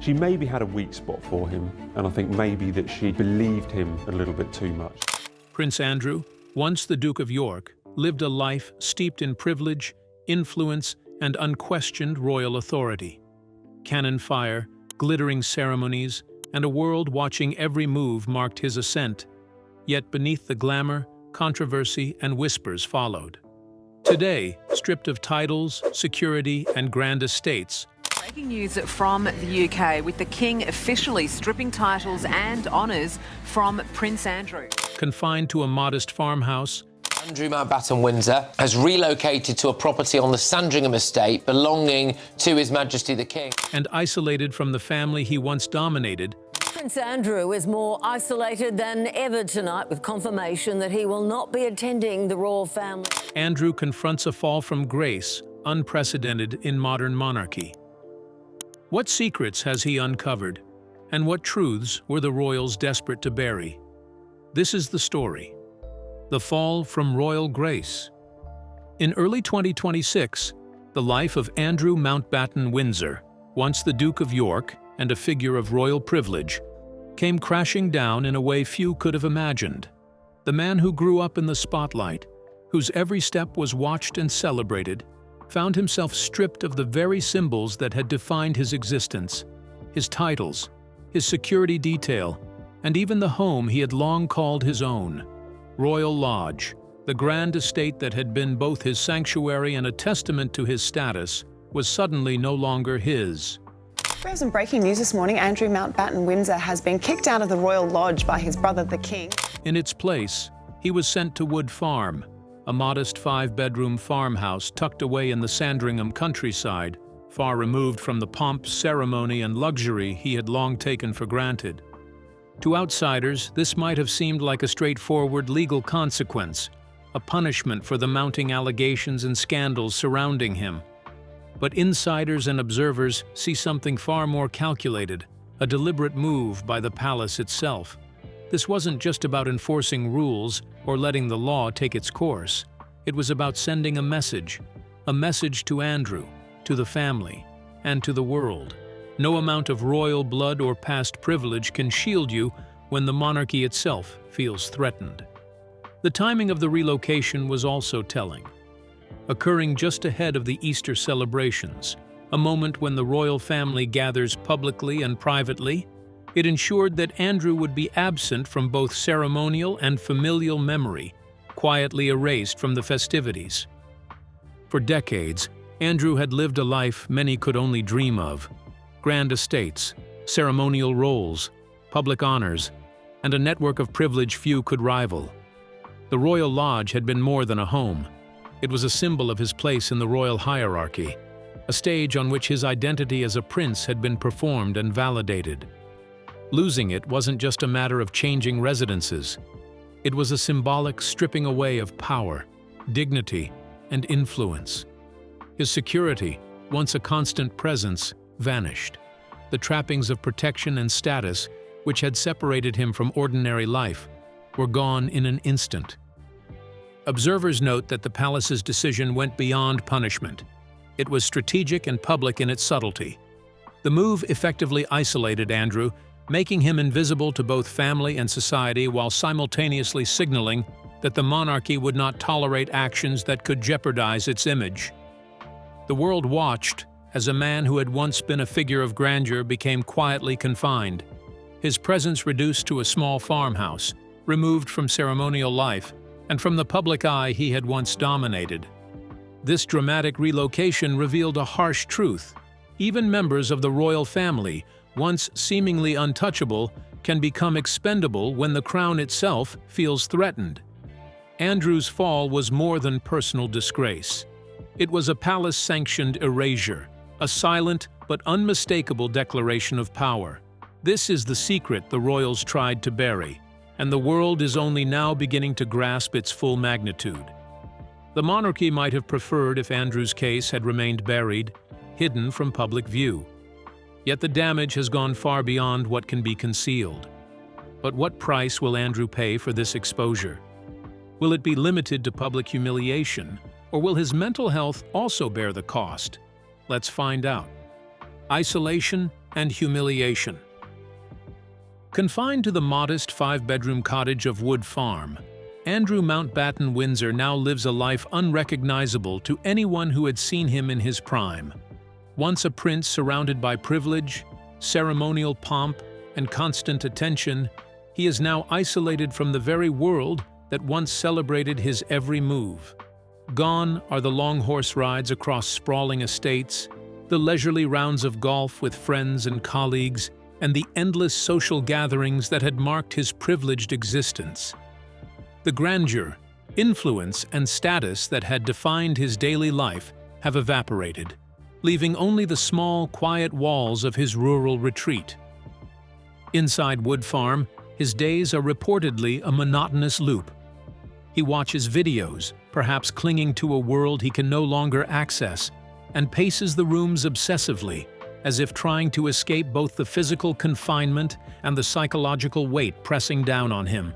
She maybe had a weak spot for him, and I think maybe that she believed him a little bit too much. Prince Andrew, once the Duke of York, lived a life steeped in privilege, influence, and unquestioned royal authority. Cannon fire, glittering ceremonies, and a world watching every move marked his ascent. Yet beneath the glamour, controversy, and whispers followed. Today, stripped of titles, security, and grand estates, breaking news from the UK, with the King officially stripping titles and honours from Prince Andrew. confined to a modest farmhouse, Andrew Mountbatten Windsor has relocated to a property on the Sandringham estate belonging to His Majesty the King. and isolated from the family he once dominated, Prince Andrew is more isolated than ever tonight, with confirmation that he will not be attending the royal family. Andrew confronts a fall from grace, unprecedented in modern monarchy. What secrets has he uncovered, and what truths were the royals desperate to bury? This is the story. The fall from royal grace. In early 2026, the life of Andrew Mountbatten Windsor, once the Duke of York and a figure of royal privilege, came crashing down in a way few could have imagined. The man who grew up in the spotlight, whose every step was watched and celebrated, found himself stripped of the very symbols that had defined his existence, his titles, his security detail, and even the home he had long called his own. Royal Lodge, the grand estate that had been both his sanctuary and a testament to his status, was suddenly no longer his. We have some breaking news this morning. Andrew Mountbatten Windsor has been kicked out of the Royal Lodge by his brother, the King. In its place, he was sent to Wood Farm, a modest 5-bedroom farmhouse tucked away in the Sandringham countryside, far removed from the pomp, ceremony, and luxury he had long taken for granted. To outsiders, this might have seemed like a straightforward legal consequence, a punishment for the mounting allegations and scandals surrounding him. But insiders and observers see something far more calculated, a deliberate move by the palace itself. This wasn't just about enforcing rules or letting the law take its course. It was about sending a message to Andrew, to the family, and to the world. No amount of royal blood or past privilege can shield you when the monarchy itself feels threatened. The timing of the relocation was also telling. Occurring just ahead of the Easter celebrations, a moment when the royal family gathers publicly and privately, it ensured that Andrew would be absent from both ceremonial and familial memory, quietly erased from the festivities. For decades, Andrew had lived a life many could only dream of. Grand estates, ceremonial roles, public honors, and a network of privilege few could rival. The Royal Lodge had been more than a home. It was a symbol of his place in the royal hierarchy, a stage on which his identity as a prince had been performed and validated. Losing it wasn't just a matter of changing residences. It was a symbolic stripping away of power, dignity, and influence. His security, once a constant presence, vanished. The trappings of protection and status, which had separated him from ordinary life, were gone in an instant. Observers note that the palace's decision went beyond punishment. It was strategic and public in its subtlety. The move effectively isolated Andrew, making him invisible to both family and society while simultaneously signaling that the monarchy would not tolerate actions that could jeopardize its image. The world watched as a man who had once been a figure of grandeur became quietly confined, his presence reduced to a small farmhouse, removed from ceremonial life, and from the public eye he had once dominated. This dramatic relocation revealed a harsh truth. Even members of the royal family, once seemingly untouchable, can become expendable when the crown itself feels threatened. Andrew's fall was more than personal disgrace. It was a palace-sanctioned erasure, a silent but unmistakable declaration of power. This is the secret the royals tried to bury, and the world is only now beginning to grasp its full magnitude. The monarchy might have preferred if Andrew's case had remained buried, hidden from public view. Yet the damage has gone far beyond what can be concealed. But what price will Andrew pay for this exposure? Will it be limited to public humiliation, or will his mental health also bear the cost? Let's find out. Isolation and humiliation. Confined to the modest 5-bedroom cottage of Wood Farm, Andrew Mountbatten Windsor now lives a life unrecognizable to anyone who had seen him in his prime. Once a prince surrounded by privilege, ceremonial pomp, and constant attention, he is now isolated from the very world that once celebrated his every move. Gone are the long horse rides across sprawling estates, the leisurely rounds of golf with friends and colleagues, and the endless social gatherings that had marked his privileged existence. The grandeur, influence, and status that had defined his daily life have evaporated, leaving only the small, quiet walls of his rural retreat. Inside Wood Farm, his days are reportedly a monotonous loop. He watches videos, perhaps clinging to a world he can no longer access, and paces the rooms obsessively, as if trying to escape both the physical confinement and the psychological weight pressing down on him.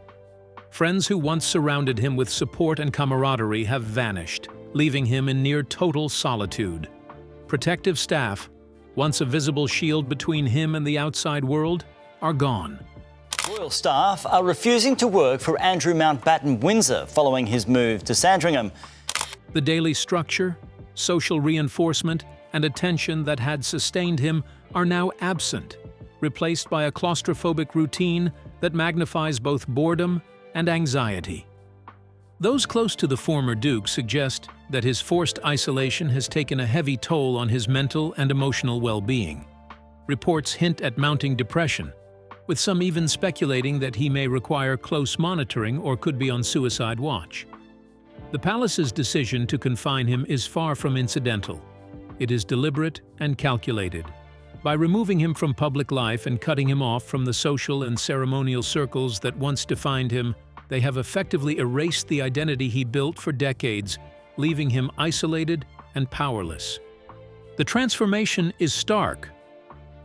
Friends who once surrounded him with support and camaraderie have vanished, leaving him in near total solitude. Protective staff, once a visible shield between him and the outside world, are gone. Royal staff are refusing to work for Andrew Mountbatten Windsor following his move to Sandringham. The daily structure, social reinforcement, and attention that had sustained him are now absent, replaced by a claustrophobic routine that magnifies both boredom and anxiety. Those close to the former Duke suggest that his forced isolation has taken a heavy toll on his mental and emotional well-being. Reports hint at mounting depression, with some even speculating that he may require close monitoring or could be on suicide watch. The palace's decision to confine him is far from incidental. It is deliberate and calculated. By removing him from public life and cutting him off from the social and ceremonial circles that once defined him, they have effectively erased the identity he built for decades, leaving him isolated and powerless. The transformation is stark.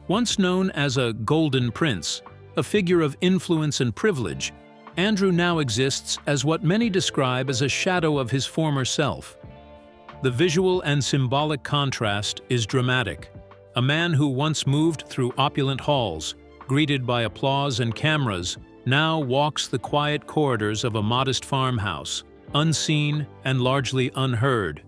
Once known as a golden prince, a figure of influence and privilege, Andrew now exists as what many describe as a shadow of his former self. The visual and symbolic contrast is dramatic. A man who once moved through opulent halls, greeted by applause and cameras, now walks the quiet corridors of a modest farmhouse, unseen and largely unheard.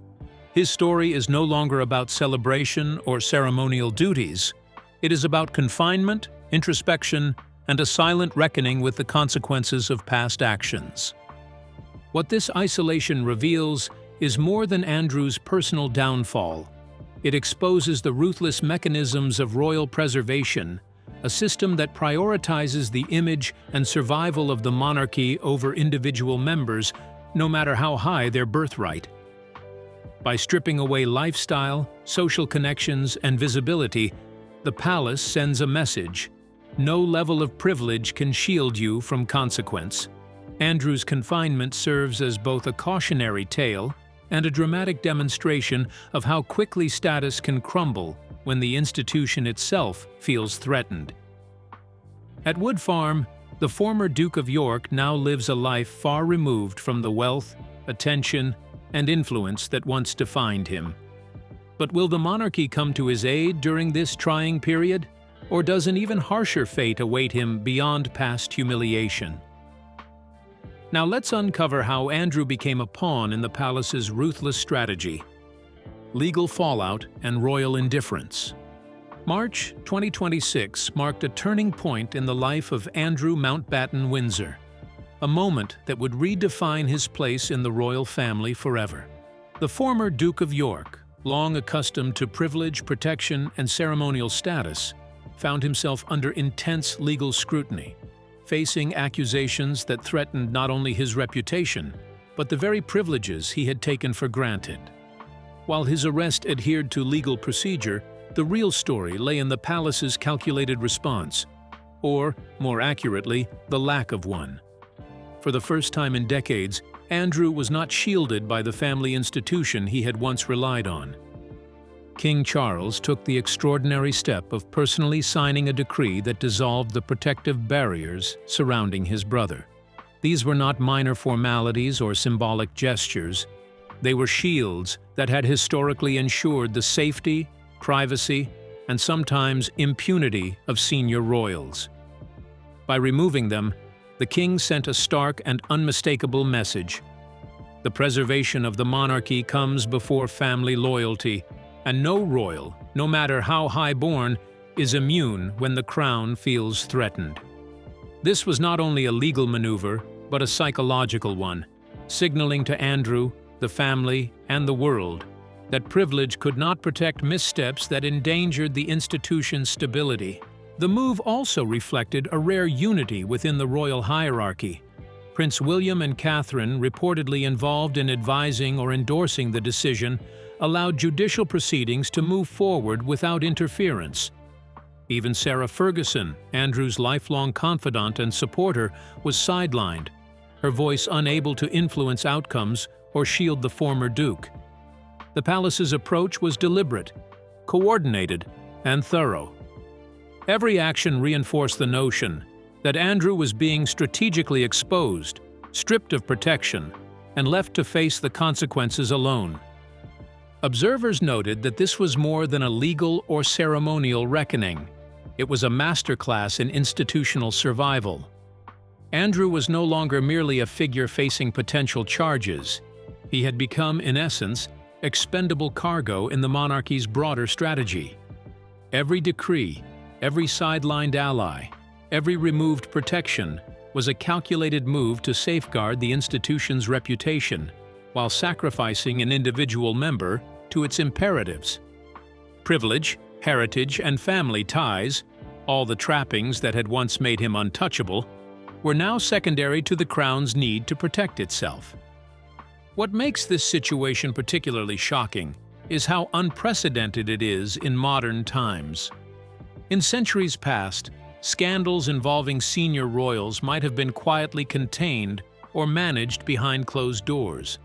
His story is no longer about celebration or ceremonial duties. It is about confinement, introspection, and a silent reckoning with the consequences of past actions. What this isolation reveals is more than Andrew's personal downfall. It exposes the ruthless mechanisms of royal preservation, a system that prioritizes the image and survival of the monarchy over individual members, no matter how high their birthright. By stripping away lifestyle, social connections, and visibility, the palace sends a message: no level of privilege can shield you from consequence. Andrew's confinement serves as both a cautionary tale and a dramatic demonstration of how quickly status can crumble when the institution itself feels threatened. At Wood Farm, the former Duke of York now lives a life far removed from the wealth, attention, and influence that once defined him. But will the monarchy come to his aid during this trying period? Or does an even harsher fate await him beyond past humiliation? Now let's uncover how Andrew became a pawn in the palace's ruthless strategy. Legal fallout and royal indifference. March 2026 marked a turning point in the life of Andrew Mountbatten Windsor, a moment that would redefine his place in the royal family forever. The former Duke of York, long accustomed to privilege, protection, and ceremonial status, found himself under intense legal scrutiny, facing accusations that threatened not only his reputation, but the very privileges he had taken for granted. While his arrest adhered to legal procedure, the real story lay in the palace's calculated response, or, more accurately, the lack of one. For the first time in decades, Andrew was not shielded by the family institution he had once relied on. King Charles took the extraordinary step of personally signing a decree that dissolved the protective barriers surrounding his brother. These were not minor formalities or symbolic gestures. They were shields that had historically ensured the safety, privacy, and sometimes impunity of senior royals. By removing them, the king sent a stark and unmistakable message. The preservation of the monarchy comes before family loyalty, and no royal, no matter how high-born, is immune when the crown feels threatened. This was not only a legal maneuver, but a psychological one, signaling to Andrew, the family, and the world that privilege could not protect missteps that endangered the institution's stability. The move also reflected a rare unity within the royal hierarchy. Prince William and Catherine, reportedly involved in advising or endorsing the decision, allowed judicial proceedings to move forward without interference. Even Sarah Ferguson, Andrew's lifelong confidant and supporter, was sidelined, her voice unable to influence outcomes or shield the former duke. The palace's approach was deliberate, coordinated, and thorough. Every action reinforced the notion that Andrew was being strategically exposed, stripped of protection, and left to face the consequences alone. Observers noted that this was more than a legal or ceremonial reckoning. It was a masterclass in institutional survival. Andrew was no longer merely a figure facing potential charges. He had become, in essence, expendable cargo in the monarchy's broader strategy. Every decree, every sidelined ally, every removed protection was a calculated move to safeguard the institution's reputation, while sacrificing an individual member to its imperatives. Privilege, heritage, and family ties, all the trappings that had once made him untouchable, were now secondary to the crown's need to protect itself. What makes this situation particularly shocking is how unprecedented it is in modern times. In centuries past, scandals involving senior royals might have been quietly contained or managed behind closed doors.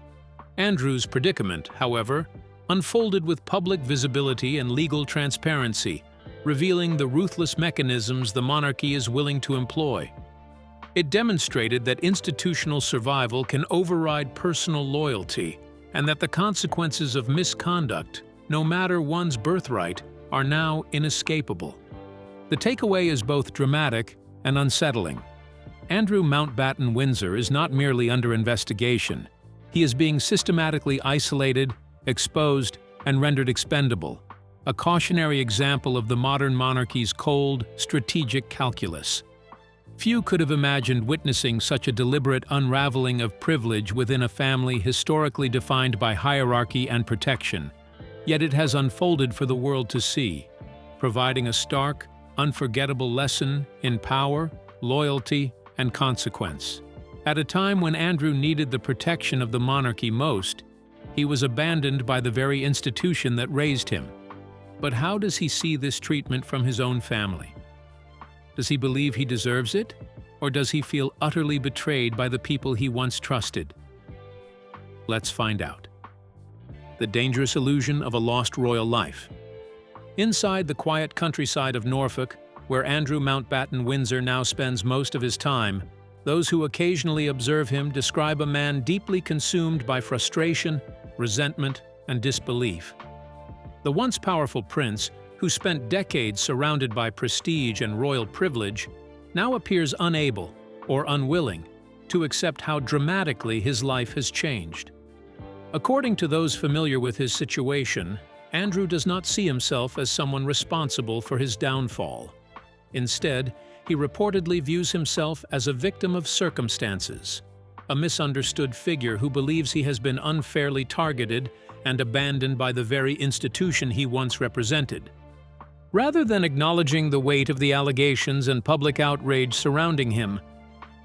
Andrew's predicament, however, unfolded with public visibility and legal transparency, revealing the ruthless mechanisms the monarchy is willing to employ. It demonstrated that institutional survival can override personal loyalty, and that the consequences of misconduct, no matter one's birthright, are now inescapable. The takeaway is both dramatic and unsettling. Andrew Mountbatten Windsor is not merely under investigation. He is being systematically isolated, exposed, and rendered expendable, a cautionary example of the modern monarchy's cold, strategic calculus. Few could have imagined witnessing such a deliberate unraveling of privilege within a family historically defined by hierarchy and protection. Yet it has unfolded for the world to see, providing a stark, unforgettable lesson in power, loyalty, and consequence. At a time when Andrew needed the protection of the monarchy most, he was abandoned by the very institution that raised him. But how does he see this treatment from his own family? Does he believe he deserves it, or does he feel utterly betrayed by the people he once trusted? Let's find out. The dangerous illusion of a lost royal life. Inside the quiet countryside of Norfolk, where Andrew Mountbatten Windsor now spends most of his time, those who occasionally observe him describe a man deeply consumed by frustration, resentment, and disbelief. The once powerful prince, who spent decades surrounded by prestige and royal privilege, now appears unable or unwilling to accept how dramatically his life has changed. According to those familiar with his situation, Andrew does not see himself as someone responsible for his downfall. Instead, he reportedly views himself as a victim of circumstances, a misunderstood figure who believes he has been unfairly targeted and abandoned by the very institution he once represented. Rather than acknowledging the weight of the allegations and public outrage surrounding him,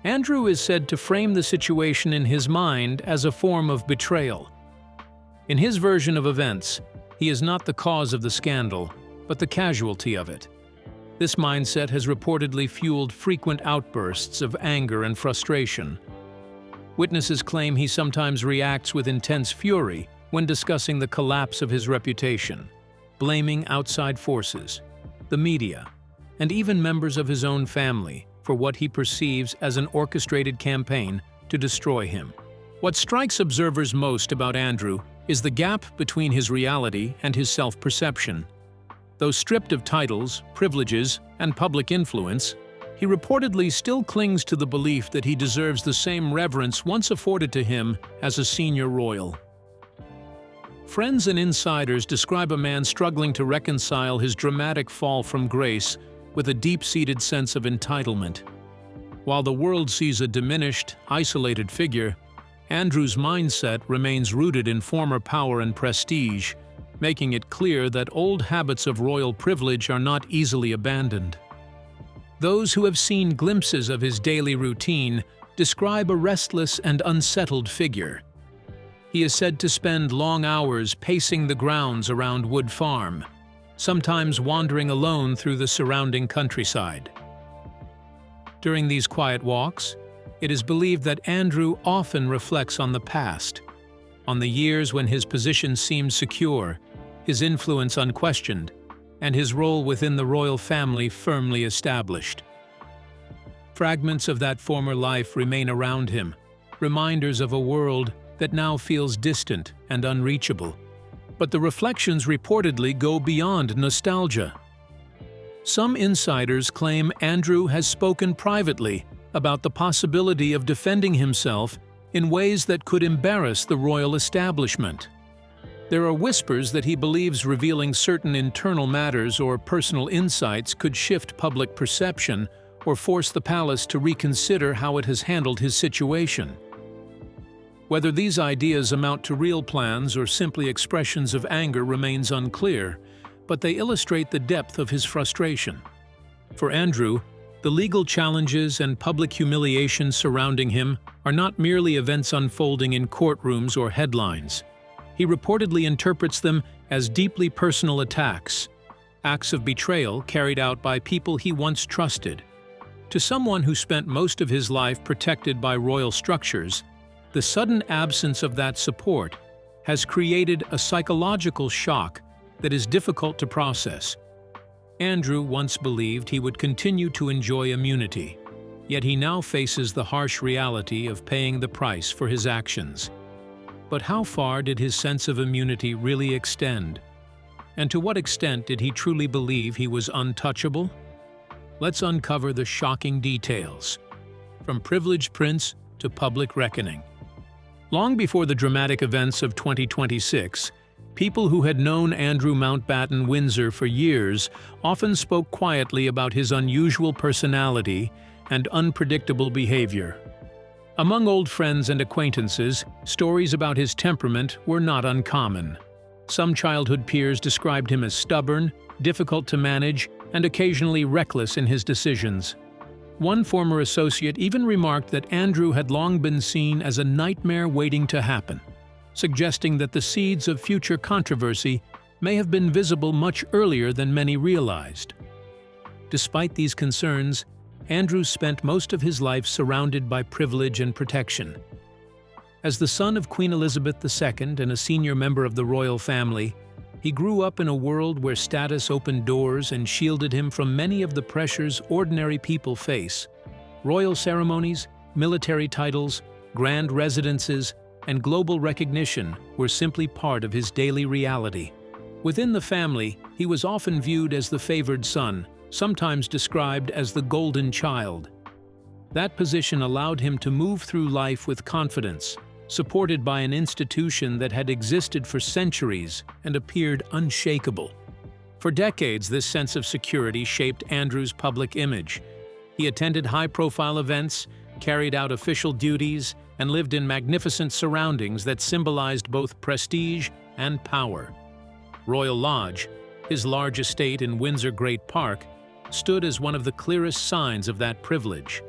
Andrew is said to frame the situation in his mind as a form of betrayal. In his version of events, he is not the cause of the scandal, but the casualty of it. This mindset has reportedly fueled frequent outbursts of anger and frustration. Witnesses claim he sometimes reacts with intense fury when discussing the collapse of his reputation, blaming outside forces, the media, and even members of his own family for what he perceives as an orchestrated campaign to destroy him. What strikes observers most about Andrew is the gap between his reality and his self-perception. Though stripped of titles, privileges, and public influence, he reportedly still clings to the belief that he deserves the same reverence once afforded to him as a senior royal. Friends and insiders describe a man struggling to reconcile his dramatic fall from grace with a deep-seated sense of entitlement. While the world sees a diminished, isolated figure, Andrew's mindset remains rooted in former power and prestige, making it clear that old habits of royal privilege are not easily abandoned. Those who have seen glimpses of his daily routine describe a restless and unsettled figure. He is said to spend long hours pacing the grounds around Wood Farm, sometimes wandering alone through the surrounding countryside. During these quiet walks, it is believed that Andrew often reflects on the past, on the years when his position seemed secure, his influence unquestioned, and his role within the royal family firmly established. Fragments of that former life remain around him, reminders of a world that now feels distant and unreachable. But the reflections reportedly go beyond nostalgia. Some insiders claim Andrew has spoken privately about the possibility of defending himself in ways that could embarrass the royal establishment. There are whispers that he believes revealing certain internal matters or personal insights could shift public perception or force the palace to reconsider how it has handled his situation. Whether these ideas amount to real plans or simply expressions of anger remains unclear, but they illustrate the depth of his frustration. For Andrew, the legal challenges and public humiliation surrounding him are not merely events unfolding in courtrooms or headlines. He reportedly interprets them as deeply personal attacks, acts of betrayal carried out by people he once trusted. To someone who spent most of his life protected by royal structures, the sudden absence of that support has created a psychological shock that is difficult to process. Andrew once believed he would continue to enjoy immunity, yet he now faces the harsh reality of paying the price for his actions. But how far did his sense of immunity really extend? And to what extent did he truly believe he was untouchable? Let's uncover the shocking details, from privileged prince to public reckoning. Long before the dramatic events of 2026, people who had known Andrew Mountbatten Windsor for years often spoke quietly about his unusual personality and unpredictable behavior. Among old friends and acquaintances, stories about his temperament were not uncommon. Some childhood peers described him as stubborn, difficult to manage, and occasionally reckless in his decisions. One former associate even remarked that Andrew had long been seen as a nightmare waiting to happen, suggesting that the seeds of future controversy may have been visible much earlier than many realized. Despite these concerns, Andrew spent most of his life surrounded by privilege and protection. As the son of Queen Elizabeth II and a senior member of the royal family, he grew up in a world where status opened doors and shielded him from many of the pressures ordinary people face. Royal ceremonies, military titles, grand residences, and global recognition were simply part of his daily reality. Within the family, he was often viewed as the favored son, sometimes described as the golden child. That position allowed him to move through life with confidence, supported by an institution that had existed for centuries and appeared unshakable. For decades, this sense of security shaped Andrew's public image. He attended high-profile events, carried out official duties, and lived in magnificent surroundings that symbolized both prestige and power. Royal Lodge, his large estate in Windsor Great Park, stood as one of the clearest signs of that privilege.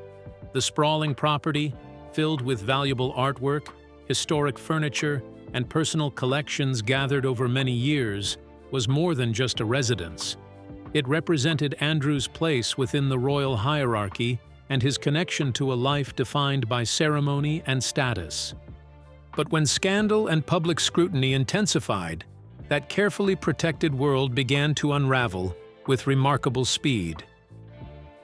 The sprawling property, filled with valuable artwork, historic furniture, and personal collections gathered over many years, was more than just a residence. It represented Andrew's place within the royal hierarchy and his connection to a life defined by ceremony and status. But when scandal and public scrutiny intensified, that carefully protected world began to unravel with remarkable speed.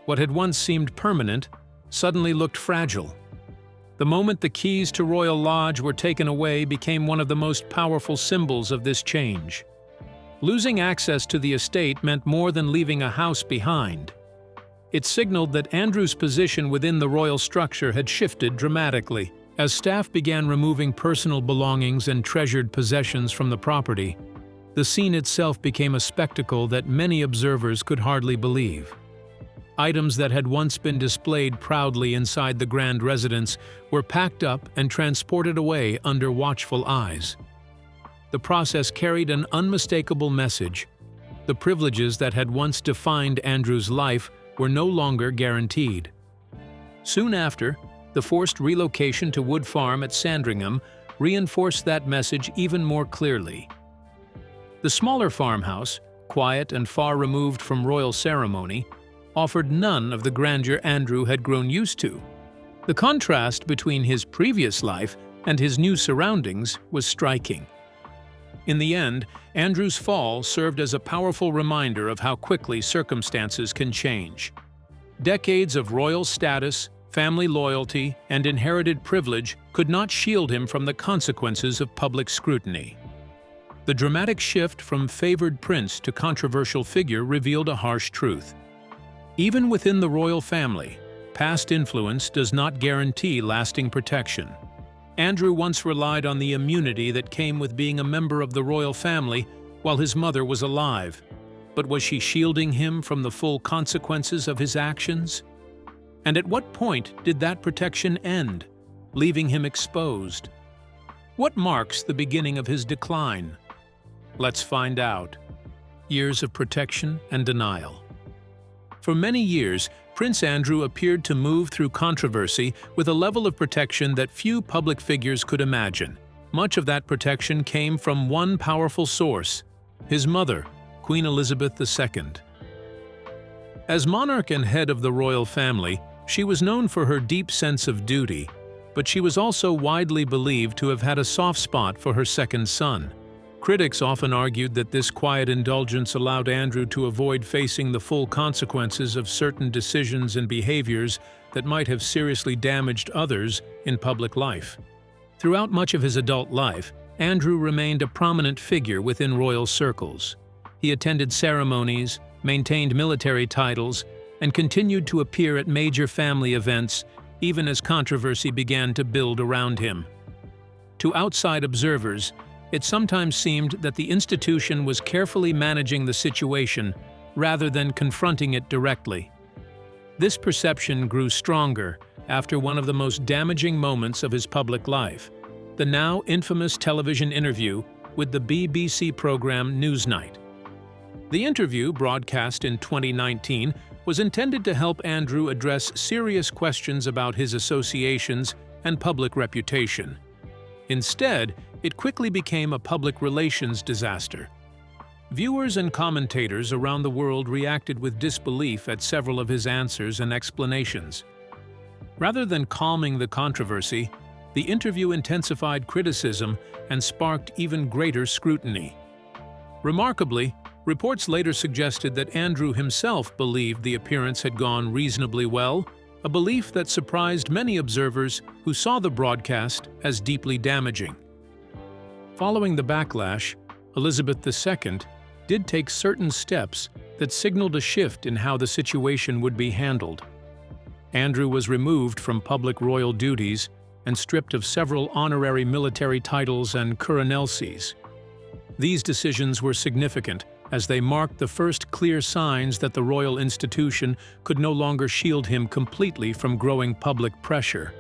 What had once seemed permanent suddenly looked fragile. The moment the keys to Royal Lodge were taken away became one of the most powerful symbols of this change. Losing access to the estate meant more than leaving a house behind. It signaled that Andrew's position within the royal structure had shifted dramatically. As staff began removing personal belongings and treasured possessions from the property, the scene itself became a spectacle that many observers could hardly believe. Items that had once been displayed proudly inside the grand residence were packed up and transported away under watchful eyes. The process carried an unmistakable message. The privileges that had once defined Andrew's life were no longer guaranteed. Soon after, the forced relocation to Wood Farm at Sandringham reinforced that message even more clearly. The smaller farmhouse, quiet and far removed from royal ceremony, offered none of the grandeur Andrew had grown used to. The contrast between his previous life and his new surroundings was striking. In the end, Andrew's fall served as a powerful reminder of how quickly circumstances can change. Decades of royal status, family loyalty, and inherited privilege could not shield him from the consequences of public scrutiny. The dramatic shift from favored prince to controversial figure revealed a harsh truth. Even within the royal family, past influence does not guarantee lasting protection. Andrew once relied on the immunity that came with being a member of the royal family while his mother was alive. But was she shielding him from the full consequences of his actions? And at what point did that protection end, leaving him exposed? What marks the beginning of his decline? Let's find out. Years of protection and denial. For many years, Prince Andrew appeared to move through controversy with a level of protection that few public figures could imagine. Much of that protection came from one powerful source: his mother, Queen Elizabeth II. As monarch and head of the royal family, she was known for her deep sense of duty, but she was also widely believed to have had a soft spot for her second son. Critics often argued that this quiet indulgence allowed Andrew to avoid facing the full consequences of certain decisions and behaviors that might have seriously damaged others in public life. Throughout much of his adult life, Andrew remained a prominent figure within royal circles. He attended ceremonies, maintained military titles, and continued to appear at major family events, even as controversy began to build around him. To outside observers, it sometimes seemed that the institution was carefully managing the situation rather than confronting it directly. This perception grew stronger after one of the most damaging moments of his public life, the now infamous television interview with the BBC program Newsnight. The interview, broadcast in 2019, was intended to help Andrew address serious questions about his associations and public reputation. Instead, it quickly became a public relations disaster. Viewers and commentators around the world reacted with disbelief at several of his answers and explanations. Rather than calming the controversy, the interview intensified criticism and sparked even greater scrutiny. Remarkably, reports later suggested that Andrew himself believed the appearance had gone reasonably well, a belief that surprised many observers who saw the broadcast as deeply damaging. Following the backlash, Elizabeth II did take certain steps that signaled a shift in how the situation would be handled. Andrew was removed from public royal duties and stripped of several honorary military titles and coronelcies. These decisions were significant, as they marked the first clear signs that the royal institution could no longer shield him completely from growing public pressure.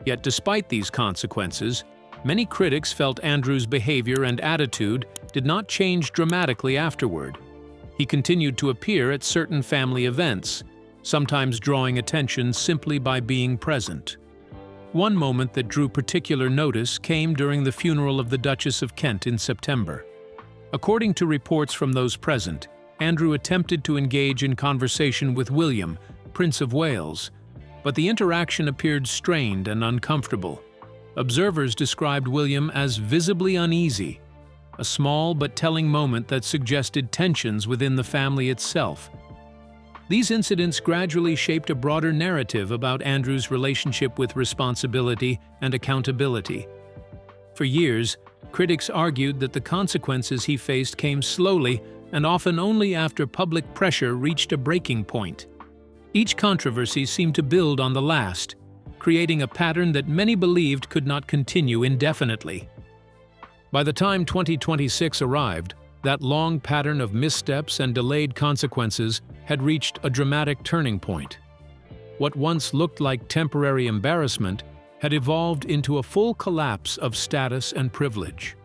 Yet despite these consequences, many critics felt Andrew's behavior and attitude did not change dramatically afterward. He continued to appear at certain family events, sometimes drawing attention simply by being present. One moment that drew particular notice came during the funeral of the Duchess of Kent in September. According to reports from those present, Andrew attempted to engage in conversation with William, Prince of Wales, but the interaction appeared strained and uncomfortable. Observers described William as visibly uneasy, a small but telling moment that suggested tensions within the family itself. These incidents gradually shaped a broader narrative about Andrew's relationship with responsibility and accountability. For years, Critics argued that the consequences he faced came slowly and often only after public pressure reached a breaking point. Each controversy seemed to build on the last, creating a pattern that many believed could not continue indefinitely. By the time 2026 arrived, that long pattern of missteps and delayed consequences had reached a dramatic turning point. What once looked like temporary embarrassment had evolved into a full collapse of status and privilege.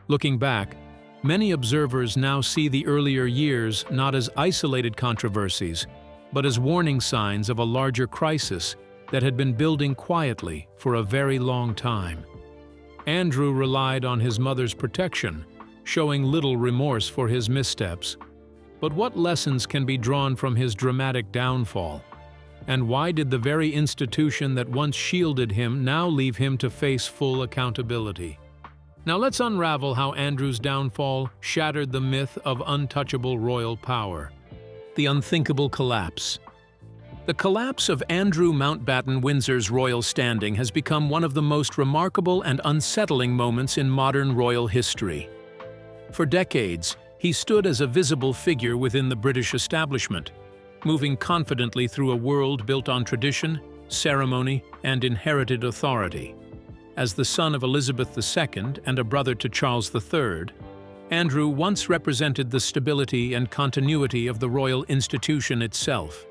Looking back, many observers now see the earlier years not as isolated controversies, but as warning signs of a larger crisis that had been building quietly for a very long time. Andrew relied on his mother's protection, showing little remorse for his missteps. But what lessons can be drawn from his dramatic downfall? And why did the very institution that once shielded him now leave him to face full accountability? Now let's unravel how Andrew's downfall shattered the myth of untouchable royal power. The unthinkable collapse. The collapse of Andrew Mountbatten Windsor's royal standing has become one of the most remarkable and unsettling moments in modern royal history. For decades, he stood as a visible figure within the British establishment, moving confidently through a world built on tradition, ceremony, and inherited authority. As the son of Elizabeth II and a brother to Charles III, Andrew once represented the stability and continuity of the royal institution itself.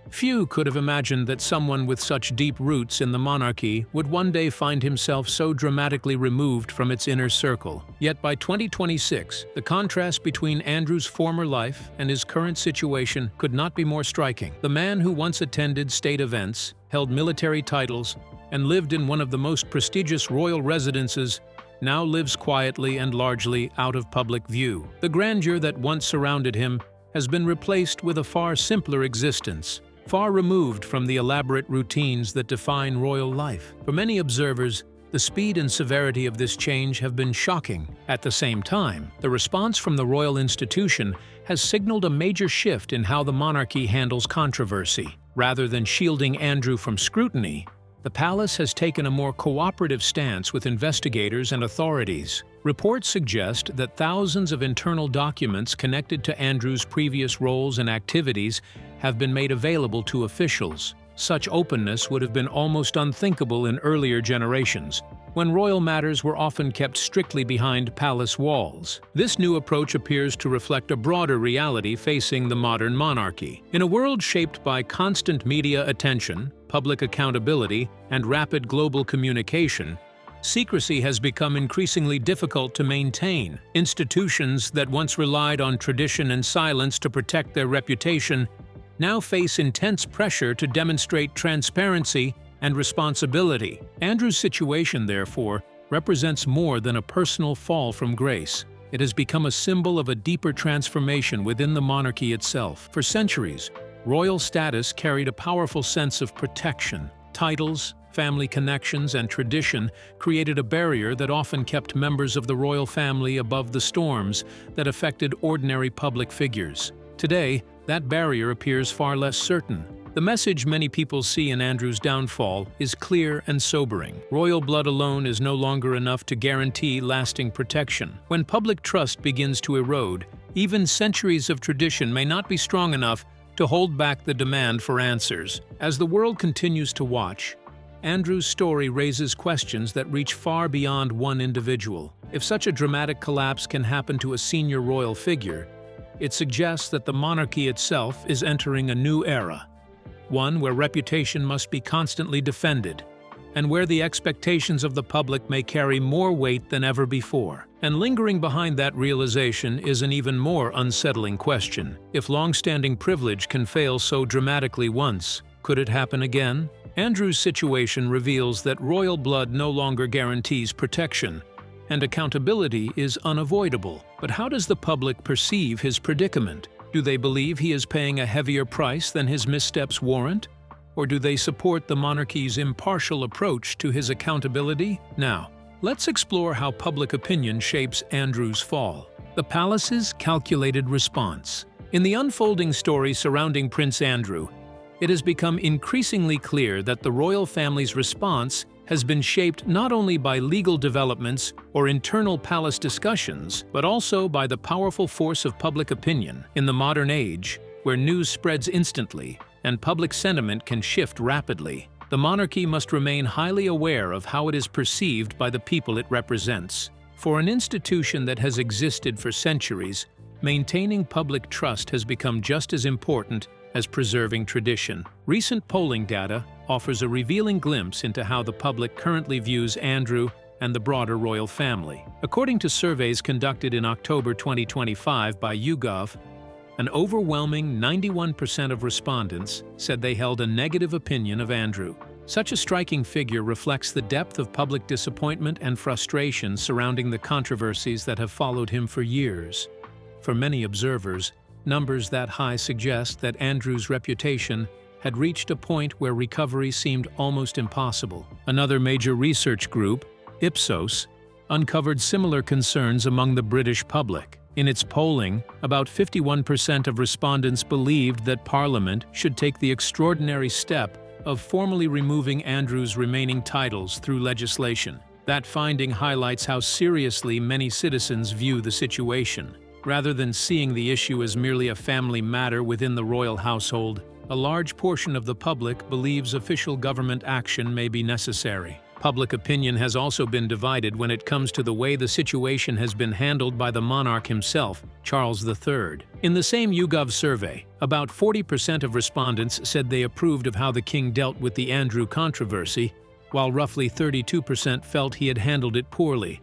Few could have imagined that someone with such deep roots in the monarchy would one day find himself so dramatically removed from its inner circle. Yet by 2026, the contrast between Andrew's former life and his current situation could not be more striking. The man who once attended state events, held military titles, and lived in one of the most prestigious royal residences now lives quietly and largely out of public view. The grandeur that once surrounded him has been replaced with a far simpler existence, far removed from the elaborate routines that define royal life. For many observers, the speed and severity of this change have been shocking. At the same time, the response from the royal institution has signaled a major shift in how the monarchy handles controversy. Rather than shielding Andrew from scrutiny, the palace has taken a more cooperative stance with investigators and authorities. Reports suggest that thousands of internal documents connected to Andrew's previous roles and activities have been made available to officials. Such openness would have been almost unthinkable in earlier generations, when royal matters were often kept strictly behind palace walls. This new approach appears to reflect a broader reality facing the modern monarchy. In a world shaped by constant media attention, public accountability, and rapid global communication, secrecy has become increasingly difficult to maintain. Institutions that once relied on tradition and silence to protect their reputation now face intense pressure to demonstrate transparency and responsibility. Andrew's situation, therefore, represents more than a personal fall from grace. It has become a symbol of a deeper transformation within the monarchy itself. For centuries, royal status carried a powerful sense of protection. Titles, family connections, and tradition created a barrier that often kept members of the royal family above the storms that affected ordinary public figures. Today, that barrier appears far less certain. The message many people see in Andrew's downfall is clear and sobering. Royal blood alone is no longer enough to guarantee lasting protection. When public trust begins to erode, even centuries of tradition may not be strong enough to hold back the demand for answers. As the world continues to watch, Andrew's story raises questions that reach far beyond one individual. If such a dramatic collapse can happen to a senior royal figure, it suggests that the monarchy itself is entering a new era, one where reputation must be constantly defended, and where the expectations of the public may carry more weight than ever before. And lingering behind that realization is an even more unsettling question. If long-standing privilege can fail so dramatically once, could it happen again? Andrew's situation reveals that royal blood no longer guarantees protection, and accountability is unavoidable. But how does the public perceive his predicament? Do they believe he is paying a heavier price than his missteps warrant? Or do they support the monarchy's impartial approach to his accountability? Now, let's explore how public opinion shapes Andrew's fall. The palace's calculated response. In the unfolding story surrounding Prince Andrew, it has become increasingly clear that the royal family's response has been shaped not only by legal developments or internal palace discussions, but also by the powerful force of public opinion. In the modern age, where news spreads instantly and public sentiment can shift rapidly, the monarchy must remain highly aware of how it is perceived by the people it represents. For an institution that has existed for centuries, maintaining public trust has become just as important as preserving tradition. Recent polling data offers a revealing glimpse into how the public currently views Andrew and the broader royal family. According to surveys conducted in October 2025 by YouGov, an overwhelming 91% of respondents said they held a negative opinion of Andrew. Such a striking figure reflects the depth of public disappointment and frustration surrounding the controversies that have followed him for years. For many observers, numbers that high suggest that Andrew's reputation had reached a point where recovery seemed almost impossible. Another major research group, Ipsos, uncovered similar concerns among the British public. In its polling, about 51% of respondents believed that Parliament should take the extraordinary step of formally removing Andrew's remaining titles through legislation. That finding highlights how seriously many citizens view the situation. Rather than seeing the issue as merely a family matter within the royal household, a large portion of the public believes official government action may be necessary. Public opinion has also been divided when it comes to the way the situation has been handled by the monarch himself, Charles III. In the same YouGov survey, about 40% of respondents said they approved of how the king dealt with the Andrew controversy, while roughly 32% felt he had handled it poorly.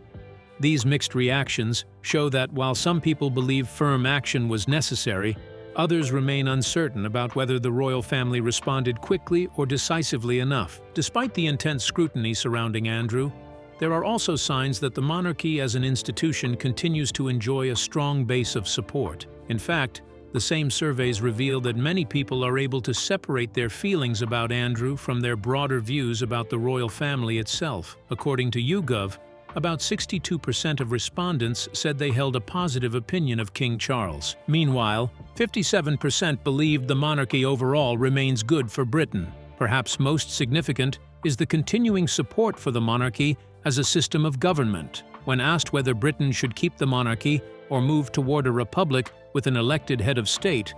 These mixed reactions show that while some people believe firm action was necessary, others remain uncertain about whether the royal family responded quickly or decisively enough. Despite the intense scrutiny surrounding Andrew, there are also signs that the monarchy as an institution continues to enjoy a strong base of support. In fact, the same surveys reveal that many people are able to separate their feelings about Andrew from their broader views about the royal family itself. According to YouGov, about 62% of respondents said they held a positive opinion of King Charles. Meanwhile, 57% believed the monarchy overall remains good for Britain. Perhaps most significant is the continuing support for the monarchy as a system of government. When asked whether Britain should keep the monarchy or move toward a republic with an elected head of state,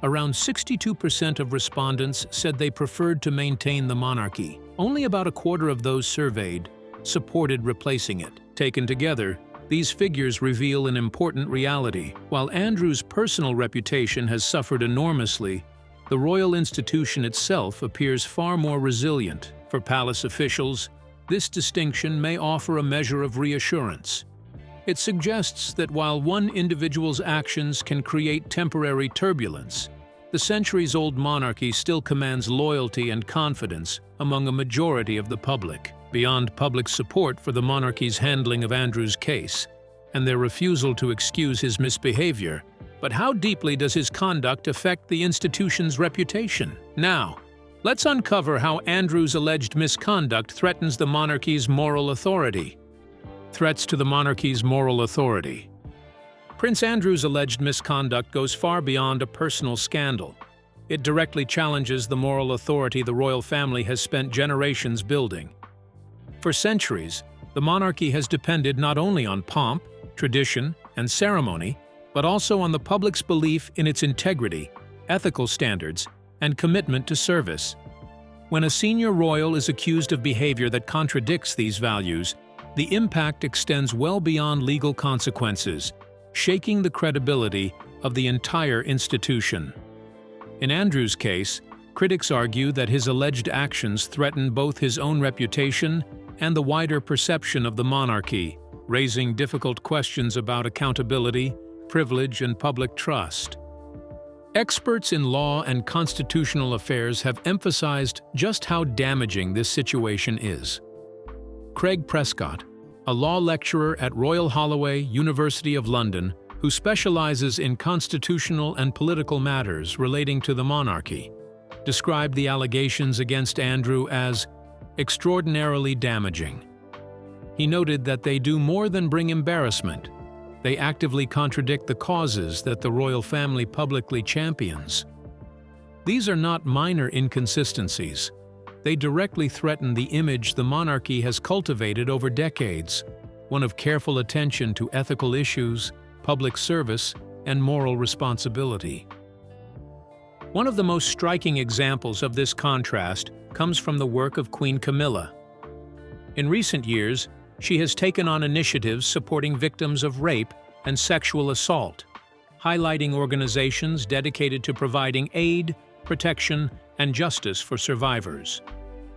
around 62% of respondents said they preferred to maintain the monarchy. Only about a quarter of those surveyed supported replacing it. Taken together, these figures reveal an important reality. While Andrew's personal reputation has suffered enormously, the royal institution itself appears far more resilient. For palace officials, this distinction may offer a measure of reassurance. It suggests that while one individual's actions can create temporary turbulence, the centuries-old monarchy still commands loyalty and confidence among a majority of the public. Beyond public support for the monarchy's handling of Andrew's case and their refusal to excuse his misbehavior, but how deeply does his conduct affect the institution's reputation? Now, let's uncover how Andrew's alleged misconduct threatens the monarchy's moral authority. Threats to the monarchy's moral authority. Prince Andrew's alleged misconduct goes far beyond a personal scandal. It directly challenges the moral authority the royal family has spent generations building. For centuries, the monarchy has depended not only on pomp, tradition, and ceremony, but also on the public's belief in its integrity, ethical standards, and commitment to service. When a senior royal is accused of behavior that contradicts these values, the impact extends well beyond legal consequences, shaking the credibility of the entire institution. In Andrew's case, critics argue that his alleged actions threaten both his own reputation and the wider perception of the monarchy, raising difficult questions about accountability, privilege, and public trust. Experts in law and constitutional affairs have emphasized just how damaging this situation is. Craig Prescott, a law lecturer at Royal Holloway, University of London, who specializes in constitutional and political matters relating to the monarchy, described the allegations against Andrew as extraordinarily damaging. He noted that they do more than bring embarrassment. They actively contradict the causes that the royal family publicly champions. These are not minor inconsistencies. They directly threaten the image the monarchy has cultivated over decades, one of careful attention to ethical issues, public service, and moral responsibility. One of the most striking examples of this contrast comes from the work of Queen Camilla. In recent years, she has taken on initiatives supporting victims of rape and sexual assault, highlighting organizations dedicated to providing aid, protection, and justice for survivors.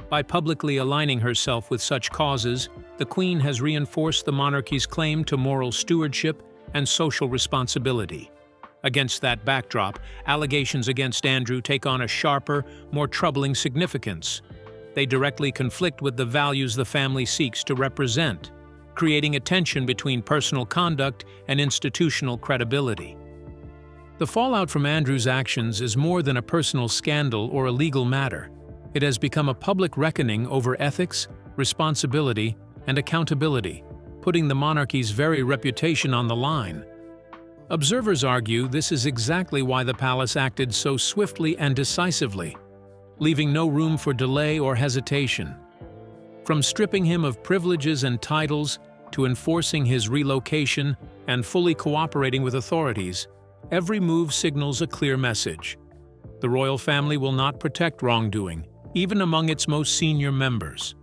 By publicly aligning herself with such causes, the Queen has reinforced the monarchy's claim to moral stewardship and social responsibility. Against that backdrop, allegations against Andrew take on a sharper, more troubling significance. They directly conflict with the values the family seeks to represent, creating a tension between personal conduct and institutional credibility. The fallout from Andrew's actions is more than a personal scandal or a legal matter. It has become a public reckoning over ethics, responsibility, and accountability, putting the monarchy's very reputation on the line. Observers argue this is exactly why the palace acted so swiftly and decisively, leaving no room for delay or hesitation. From stripping him of privileges and titles to enforcing his relocation and fully cooperating with authorities, every move signals a clear message. The royal family will not protect wrongdoing, even among its most senior members.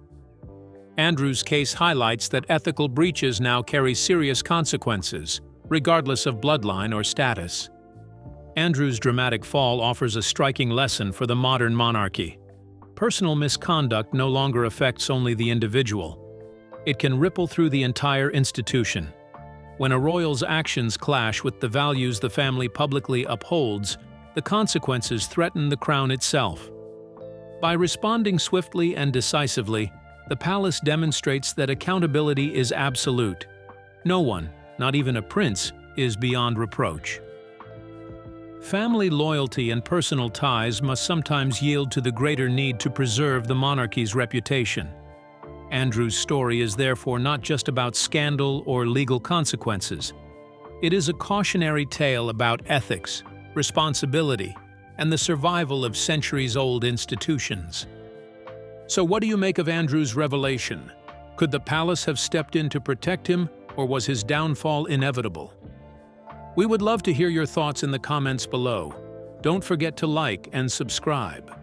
Andrew's case highlights that ethical breaches now carry serious consequences, regardless of bloodline or status. Andrew's dramatic fall offers a striking lesson for the modern monarchy. Personal misconduct no longer affects only the individual. It can ripple through the entire institution. When a royal's actions clash with the values the family publicly upholds, the consequences threaten the crown itself. By responding swiftly and decisively, the palace demonstrates that accountability is absolute. No one, not even a prince, is beyond reproach. Family loyalty and personal ties must sometimes yield to the greater need to preserve the monarchy's reputation. Andrew's story is therefore not just about scandal or legal consequences. It is a cautionary tale about ethics, responsibility, and the survival of centuries-old institutions. So what do you make of Andrew's revelation? Could the palace have stepped in to protect him, or was his downfall inevitable? We would love to hear your thoughts in the comments below. Don't forget to like and subscribe.